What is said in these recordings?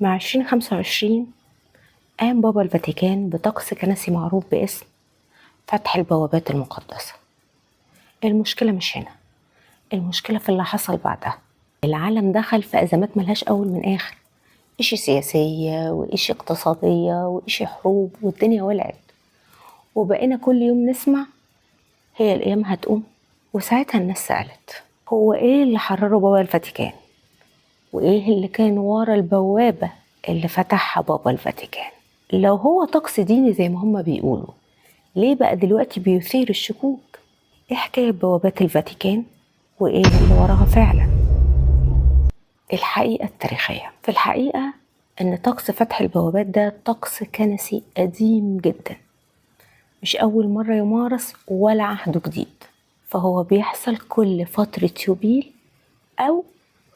مع 2025 قام بابا الفاتيكان بطقس كنسي معروف باسم فتح البوابات المقدسة. المشكلة مش هنا، المشكلة في اللي حصل بعدها. العالم دخل في أزمات ملهاش أول من آخر، إشي سياسية وإشي اقتصادية وإشي حروب، والدنيا ولعت، وبقينا كل يوم نسمع هي القيامة هتقوم. وساعتها الناس سألت هو إيه اللي حرره بابا الفاتيكان؟ وإيه اللي كان ورا البوابة اللي فتحها بابا الفاتيكان؟ لو هو طقس ديني زي ما هما بيقولوا، ليه بقى دلوقتي بيثير الشكوك؟ إيه حكاية بوابات الفاتيكان وإيه اللي وراها فعلا؟ الحقيقة التاريخية، في الحقيقة إن طقس فتح البوابات ده طقس كنسي قديم جدا، مش أول مرة يمارس ولا عهده جديد، فهو بيحصل كل فترة يوبيل أو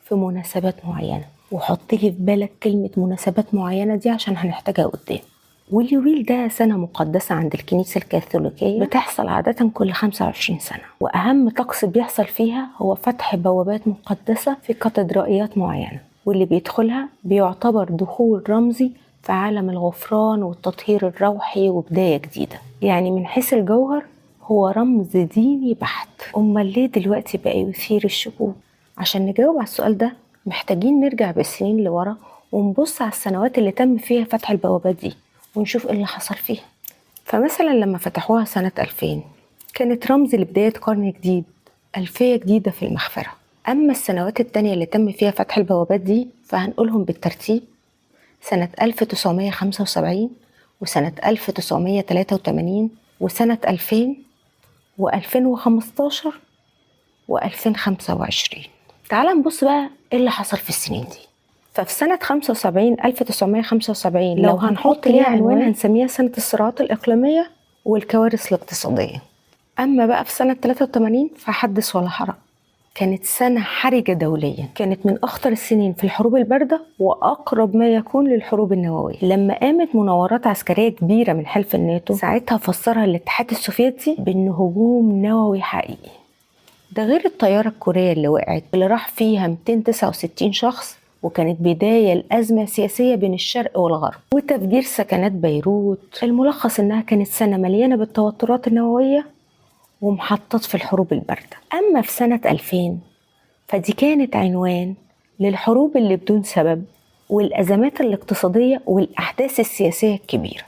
في مناسبات معينة. وحط لي في بالك كلمة مناسبات معينة دي عشان هنحتاجها قدام. واليوبيل ده سنة مقدسة عند الكنيسة الكاثوليكية، بتحصل عادة كل 25 سنة، وأهم طقس بيحصل فيها هو فتح بوابات مقدسة في كاتدرائيات معينة، واللي بيدخلها بيعتبر دخول رمزي في عالم الغفران والتطهير الروحي وبداية جديدة. يعني من حيث الجوهر هو رمز ديني بحت. أمال ليه دلوقتي بقى يثير الشكوك؟ عشان نجاوب على السؤال ده محتاجين نرجع بالسنين لورا ونبص على السنوات اللي تم فيها فتح البوابات دي ونشوف ايه اللي حصل فيها. فمثلا لما فتحوها سنة 2000 كانت رمز لبداية قرن جديد، ألفية جديدة في المغفرة. أما السنوات التانية اللي تم فيها فتح البوابات دي فهنقولهم بالترتيب: سنة 1975 وسنة 1983 وسنة 2000 و2015 و2025. تعال نبص بقى ايه اللي حصل في السنين دي. ففي سنة 1975 لو هنحط ليها عنوان هنسميها سنة الصراعات الإقليمية والكوارث الاقتصادية. أما بقى في سنة 83 فحدث ولا حرج، كانت سنة حرجة دوليا، كانت من أخطر السنين في الحروب الباردة وأقرب ما يكون للحروب النووية. لما قامت مناورات عسكرية كبيرة من حلف الناتو، ساعتها فسرها الاتحاد السوفيتي بأنه هجوم نووي حقيقي. ده غير الطيارة الكورية اللي وقعت اللي راح فيها 269 شخص، وكانت بداية الأزمة السياسية بين الشرق والغرب وتفجير سكنات بيروت. الملخص إنها كانت سنة مليانة بالتوترات النووية ومحطات في الحروب الباردة. أما في سنة 2000 فدي كانت عنوان للحروب اللي بدون سبب والأزمات الاقتصادية والأحداث السياسية الكبيرة.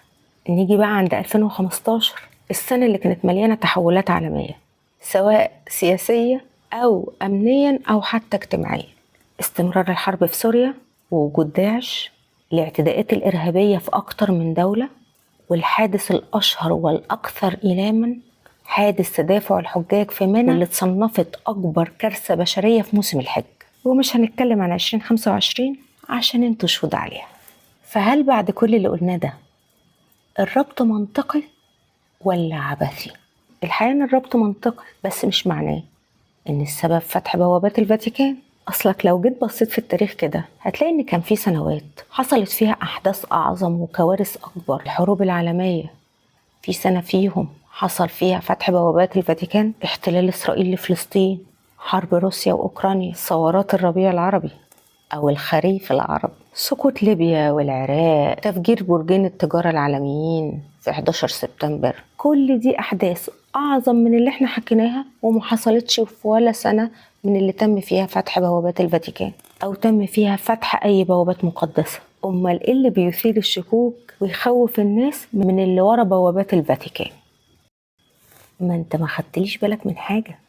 نيجي بقى عند 2015، السنة اللي كانت مليانة تحولات عالمية سواء سياسية أو أمنيا أو حتى اجتماعيا. استمرار الحرب في سوريا ووجود داعش، الاعتداءات الإرهابية في أكتر من دولة، والحادث الأشهر والأكثر إيلاما حادث تدافع الحجاج في منى واللي اتصنفت أكبر كارثة بشرية في موسم الحج. ومش هنتكلم عن 2025 عشان انتوا شهود عليها. فهل بعد كل اللي قلناه ده الربط منطقي ولا عبثي؟ الحقيقة ان الربط منطقي، بس مش معناه ان السبب فتح بوابات الفاتيكان. اصلك لو جيت بصيت في التاريخ كده هتلاقي ان كان في سنوات حصلت فيها احداث اعظم وكوارث اكبر. الحروب العالمية في سنة فيهم حصل فيها فتح بوابات الفاتيكان، احتلال اسرائيل لفلسطين، حرب روسيا واوكرانيا، ثورات الربيع العربي او الخريف العربي، سقوط ليبيا والعراق، تفجير برجين التجارة العالميين في 11 سبتمبر. كل دي أحداث أعظم من اللي احنا حكيناها ومحصلتش في ولا سنة من اللي تم فيها فتح بوابات الفاتيكان أو تم فيها فتح أي بوابات مقدسة. أمال إيه اللي بيثير الشكوك ويخوف الناس من اللي ورا بوابات الفاتيكان؟ ما انت ما خدتليش بالك من حاجة.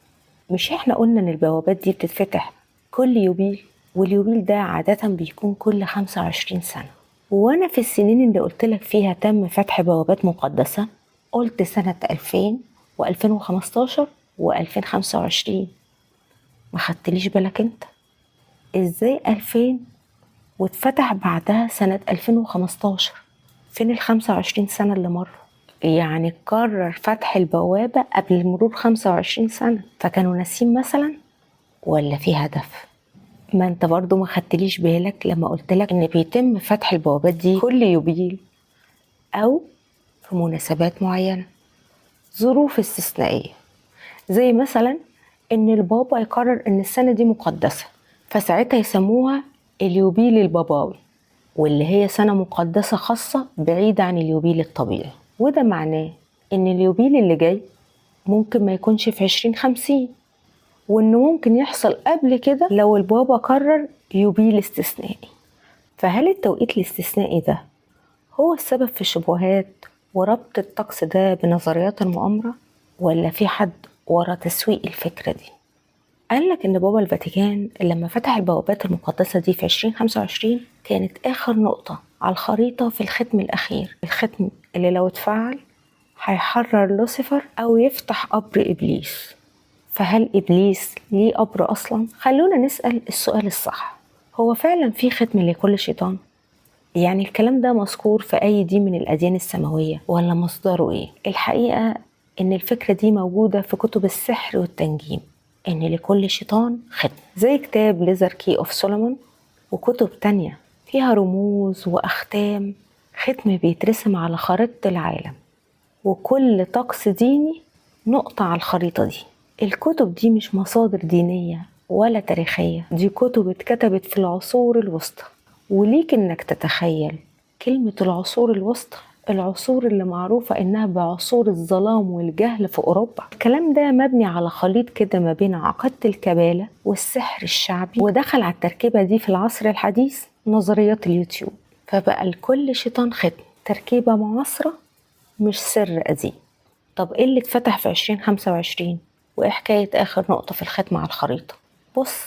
مش احنا قلنا ان البوابات دي بتتفتح كل يوبيل، واليوبيل ده عادة بيكون كل 25 سنة. وانا في السنين اللي قلتلك فيها تم فتح بوابات مقدسة قلت سنة 2000 و2015 و2025. ما خدتليش بالك انت؟ ازاي 2000 واتفتح بعدها سنة 2015؟ فين ال 25 سنة اللي مروا؟ يعني قرر فتح البوابة قبل مرور 25 سنة، فكانوا ناسين مثلا ولا في هدف؟ ما انت برضو ما خدتليش بالك لما قلتلك ان بيتم فتح البوابات دي كل يوبيل او في مناسبات معينة، ظروف استثنائية، زي مثلا ان البابا يقرر ان السنة دي مقدسة فساعتها يسموها اليوبيل الباباوي. واللي هي سنة مقدسة خاصة بعيدة عن اليوبيل الطبيعي. وده معناه إن اليوبيل اللي جاي ممكن ما يكونش في 2050، وإنه ممكن يحصل قبل كده لو البابا قرر يوبيل استثنائي. فهل التوقيت الاستثنائي ده هو السبب في الشبهات وربط الطقس ده بنظريات المؤامرة، ولا في حد ورا تسويق الفكرة دي؟ قالك إن بابا الفاتيكان لما فتح البوابات المقدسة دي في 2025 كانت آخر نقطة على الخريطة في الختم الأخير، الختم اللي لو اتفعل هيحرر لوسيفر أو يفتح قبر إبليس. فهل إبليس ليه قبر أصلا؟ خلونا نسأل السؤال الصح، هو فعلا في ختم لكل شيطان؟ يعني الكلام ده مذكور في أي دين من الأديان السماوية ولا مصدره إيه؟ الحقيقة إن الفكرة دي موجودة في كتب السحر والتنجيم، إن لكل شيطان ختم، زي كتاب ليزر كي أوف سولومون وكتب تانية فيها رموز وأختام، ختم بيترسم على خريطة العالم، وكل طقس ديني نقطة على الخريطة دي. الكتب دي مش مصادر دينية ولا تاريخية، دي كتب اتكتبت في العصور الوسطى. وليك انك تتخيل كلمة العصور الوسطى، العصور اللي معروفة انها بعصور الظلام والجهل في اوروبا. الكلام ده مبني على خليط كده ما بين عقيدة الكبالة والسحر الشعبي، ودخل على التركيبة دي في العصر الحديث نظريات اليوتيوب، فبقى لكل شيطان ختم، تركيبة معاصرة مش سر قديم. طب ايه اللي اتفتح في 2025 وايه حكاية اخر نقطة في الختم على الخريطة؟ بص،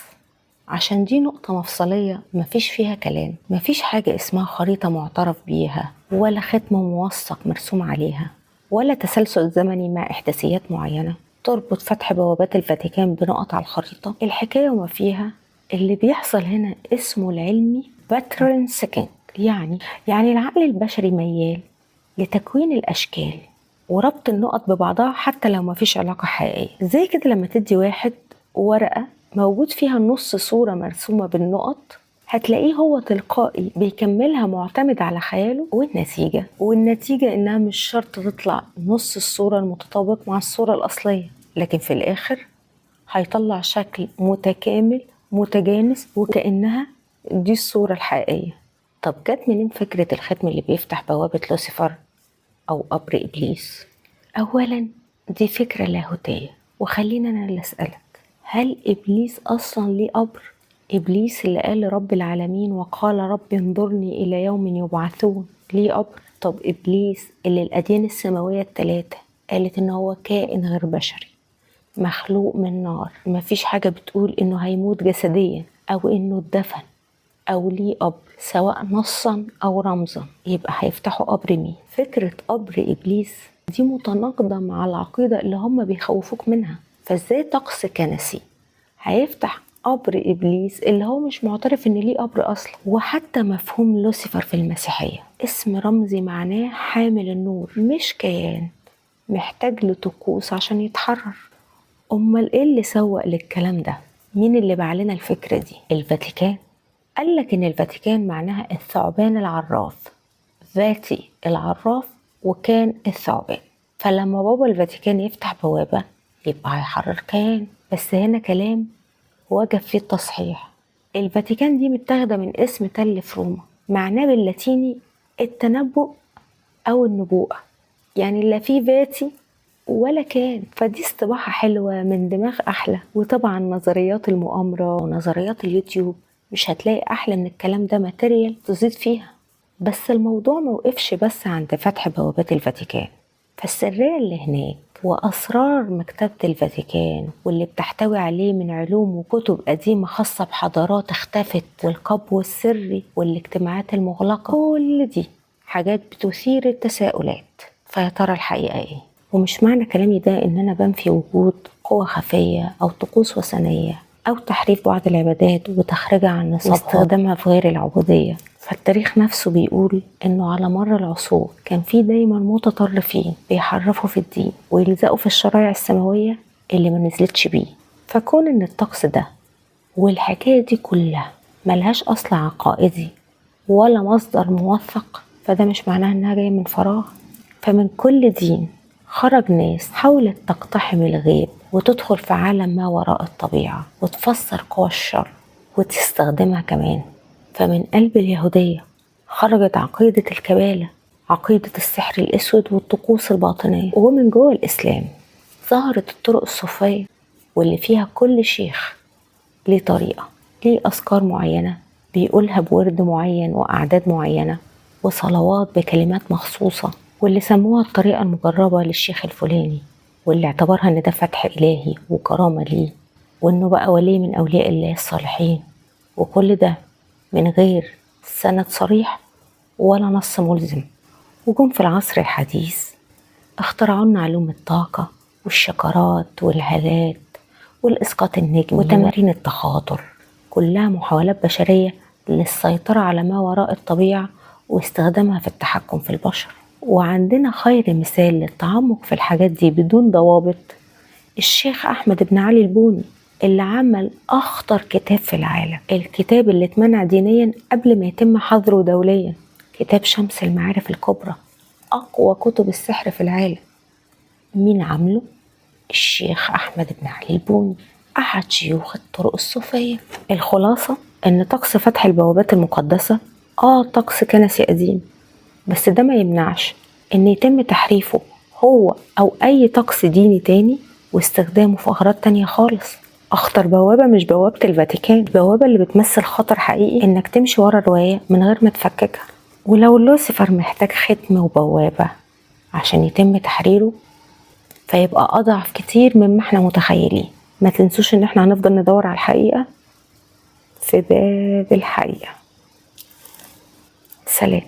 عشان دي نقطة مفصلية مفيش فيها كلام، مفيش حاجة اسمها خريطة معترف بيها ولا ختم موثق مرسوم عليها ولا تسلسل زمني مع إحداثيات معينة تربط فتح بوابات الفاتيكان بنقط على الخريطة. الحكاية وما فيها اللي بيحصل هنا اسمه العلمي باترن سيكينج، يعني العقل البشري ميال لتكوين الأشكال وربط النقط ببعضها حتى لو مفيش علاقة حقيقية. زي كده لما تدي واحد ورقة موجود فيها نص صورة مرسومة بالنقط، هتلاقيه هو تلقائي بيكملها معتمد على خياله، والنتيجة إنها مش شرط تطلع نص الصورة المتطابق مع الصورة الأصلية، لكن في الآخر هيطلع شكل متكامل متجانس وكأنها دي الصورة الحقيقية. طب جت منين فكرة الختم اللي بيفتح بوابة لوسيفر أو قبر إبليس؟ أولا دي فكرة لاهوتية، وخلينا أنا اللي أسألك، هل إبليس أصلا ليه قبر؟ إبليس اللي قال لرب العالمين وقال رب انظرني إلى يوم يبعثون ليه قبر؟ طب إبليس اللي الأديان السماوية الثلاثة قالت إن هو كائن غير بشري مخلوق من نار، مفيش حاجة بتقول إنه هيموت جسديا أو إنه اتدفن أو ليه قبر سواء نصا أو رمزا، يبقى هيفتحوا قبر مين؟ فكرة قبر إبليس دي متناقضة مع العقيدة اللي هم بيخوفوك منها. فازاي طقس كنسي هيفتح قبر إبليس اللي هو مش معترف إن ليه قبر أصلا؟ وحتى مفهوم لوسيفر في المسيحية اسم رمزي معناه حامل النور، مش كيان محتاج لطقوس عشان يتحرر. أمال إيه اللي سوق للكلام ده؟ مين اللي بعلنا الفكرة دي؟ الفاتيكان. قالك إن الفاتيكان معناها الثعبان العراف، ذاتي العراف وكان الثعبان، فلما بابا الفاتيكان يفتح بوابة يبقى هيحرر كيان. بس هنا كلام وجب فيه التصحيح، الفاتيكان دي متاخدة من اسم تل في روما، معناه باللاتيني التنبؤ أو النبوءة، يعني لا فيه ذاتي ولا كان. فدي استباحة حلوة من دماغ أحلى. وطبعا نظريات المؤامرة ونظريات اليوتيوب مش هتلاقي أحلى من الكلام ده ماتيريال تزيد فيها. بس الموضوع موقفش بس عند فتح بوابات الفاتيكان، فالسرية اللي هناك وأسرار مكتبة الفاتيكان واللي بتحتوي عليه من علوم وكتب قديمة خاصة بحضارات اختفت والقبو السري والاجتماعات المغلقة، كل دي حاجات بتثير التساؤلات. فيا ترى الحقيقة ايه؟ ومش معنى كلامي ده ان انا بنفي وجود قوة خفية او طقوس وثنية او تحريف بعض العبادات وتخرجها عن نصابها واستخدامها في غير العبودية. فالتاريخ نفسه بيقول انه على مر العصور كان في دايما متطرفين بيحرفوا في الدين ويلزقوا في الشرائع السماوية اللي ما نزلتش بيه. فكون ان الطقس ده والحكاية دي كلها ملهاش اصل عقائدي ولا مصدر موثق، فده مش معناه انها جاية من فراغ. فمن كل دين خرج ناس حاولت تقتحم الغيب وتدخل في عالم ما وراء الطبيعة وتفسر قوى الشر وتستخدمها كمان. فمن قلب اليهودية خرجت عقيدة الكبالة، عقيدة السحر الأسود والطقوس الباطنية، ومن جوه الإسلام ظهرت الطرق الصوفية واللي فيها كل شيخ ليه طريقة، ليه أذكار معينة بيقولها بورد معين وأعداد معينة وصلوات بكلمات مخصوصة، واللي سموها الطريقة المجربة للشيخ الفلاني، واللي اعتبرها إن ده فتح إلهي وكرامة ليه، وإنه بقى ولي من أولياء الله الصالحين. وكل ده من غير سند صريح ولا نص ملزم. وجم في العصر الحديث اخترعوا لنا علوم الطاقة والشكرات والهالات والإسقاط النجمي وتمارين التخاطر، كلها محاولات بشرية للسيطرة على ما وراء الطبيعة واستخدامها في التحكم في البشر. وعندنا خير مثال للتعمق في الحاجات دي بدون ضوابط الشيخ أحمد بن علي البوني، اللي عمل أخطر كتاب في العالم، الكتاب اللي اتمنع دينيا قبل ما يتم حظره دوليا، كتاب شمس المعارف الكبرى، أقوى كتب السحر في العالم. مين عمله؟ الشيخ أحمد بن علي البوني، أحد شيوخ الطرق الصوفية. الخلاصة إن طقس فتح البوابات المقدسة طقس كنسي قديم، بس ده ما يمنعش إن يتم تحريفه هو أو أي طقس ديني تاني واستخدامه في أغراض تانية خالص. أخطر بوابة مش بوابة الفاتيكان، البوابة اللي بتمثل خطر حقيقي إنك تمشي ورا الرواية من غير ما تفككها. ولو لوسيفر محتاج ختم وبوابة عشان يتم تحريره فيبقى أضعف كتير مما احنا متخيلين. ما تنسوش إن احنا هنفضل ندور على الحقيقة في باب الحقيقة. سلام.